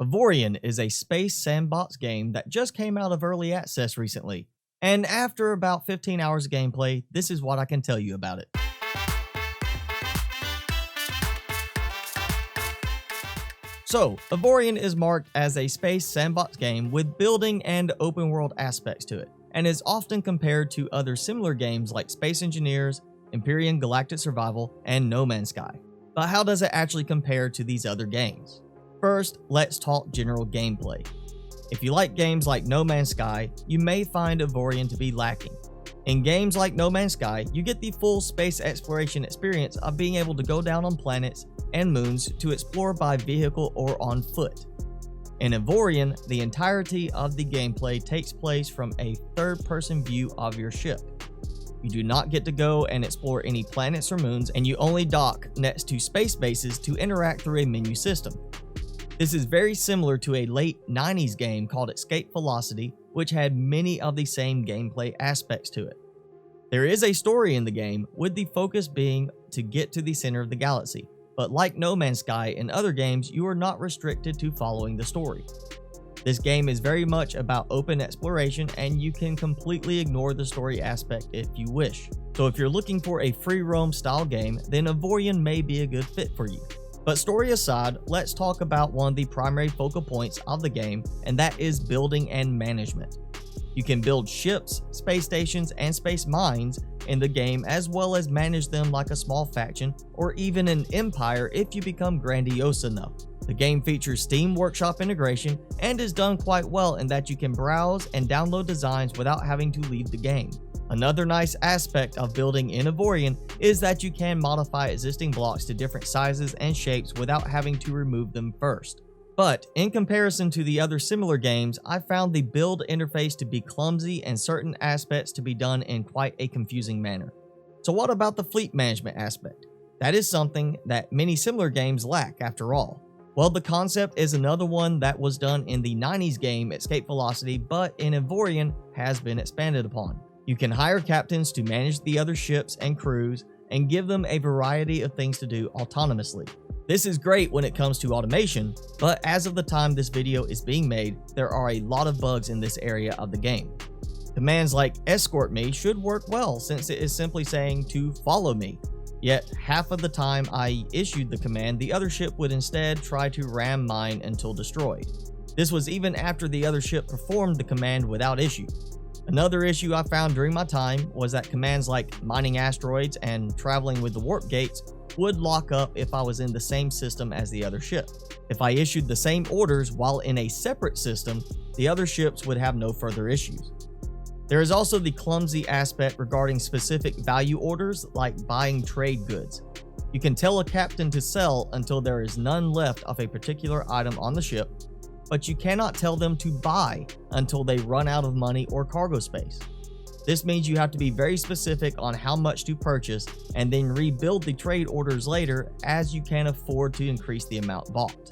Avorion is a space sandbox game that just came out of early access recently, and after about 15 hours of gameplay, this is what I can tell you about it. So, Avorion is marked as a space sandbox game with building and open world aspects to it, and is often compared to other similar games like Space Engineers, Empyrean Galactic Survival, and No Man's Sky. But how does it actually compare to these other games? First, let's talk general gameplay. If you like games like No Man's Sky, you may find Avorion to be lacking. In games like No Man's Sky, you get the full space exploration experience of being able to go down on planets and moons to explore by vehicle or on foot. In Avorion, the entirety of the gameplay takes place from a third-person view of your ship. You do not get to go and explore any planets or moons, and you only dock next to space bases to interact through a menu system. This is very similar to a late 90s game called Escape Velocity, which had many of the same gameplay aspects to it. There is a story in the game, with the focus being to get to the center of the galaxy, but like No Man's Sky and other games, you are not restricted to following the story. This game is very much about open exploration, and you can completely ignore the story aspect if you wish. So if you're looking for a free roam style game, then Avorion may be a good fit for you. But story aside, let's talk about one of the primary focal points of the game, and that is building and management. You can build ships, space stations, and space mines in the game, as well as manage them like a small faction or even an empire if you become grandiose enough. The game features Steam Workshop integration and is done quite well in that you can browse and download designs without having to leave the game. Another nice aspect of building in Avorion is that you can modify existing blocks to different sizes and shapes without having to remove them first. But in comparison to the other similar games, I found the build interface to be clumsy and certain aspects to be done in quite a confusing manner. So what about the fleet management aspect? That is something that many similar games lack after all. Well, the concept is another one that was done in the 90s game Escape Velocity, but in Avorion has been expanded upon. You can hire captains to manage the other ships and crews and give them a variety of things to do autonomously. This is great when it comes to automation, but as of the time this video is being made, there are a lot of bugs in this area of the game. Commands like escort me should work well since it is simply saying to follow me. Yet half of the time I issued the command, the other ship would instead try to ram mine until destroyed. This was even after the other ship performed the command without issue. Another issue I found during my time was that commands like mining asteroids and traveling with the warp gates would lock up if I was in the same system as the other ship. If I issued the same orders while in a separate system, the other ships would have no further issues. There is also the clumsy aspect regarding specific value orders like buying trade goods. You can tell a captain to sell until there is none left of a particular item on the ship, but you cannot tell them to buy until they run out of money or cargo space. This means you have to be very specific on how much to purchase and then rebuild the trade orders later as you can afford to increase the amount bought.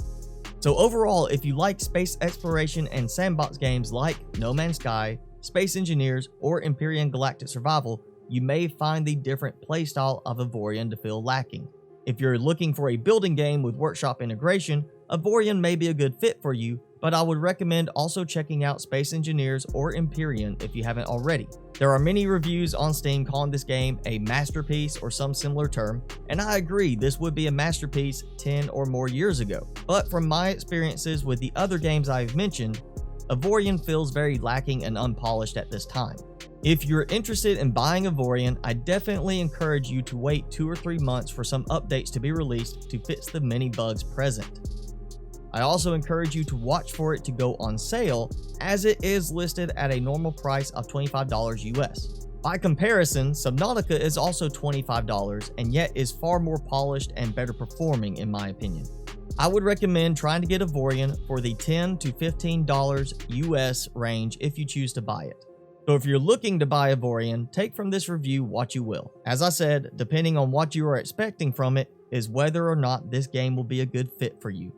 So overall, if you like space exploration and sandbox games like No Man's Sky, Space Engineers, or Empyrean Galactic Survival, you may find the different playstyle of Avorion to feel lacking. If you're looking for a building game with workshop integration, Avorion may be a good fit for you, but I would recommend also checking out Space Engineers or Empyrean if you haven't already. There are many reviews on Steam calling this game a masterpiece or some similar term, and I agree this would be a masterpiece 10 or more years ago. But from my experiences with the other games I've mentioned, Avorion feels very lacking and unpolished at this time. If you're interested in buying Avorion, I definitely encourage you to wait 2 or 3 months for some updates to be released to fix the many bugs present. I also encourage you to watch for it to go on sale, as it is listed at a normal price of $25 US. By comparison, Subnautica is also $25 and yet is far more polished and better performing in my opinion. I would recommend trying to get Avorion for the $10 to $15 US range if you choose to buy it. So if you're looking to buy Avorion, take from this review what you will. As I said, depending on what you are expecting from it is whether or not this game will be a good fit for you.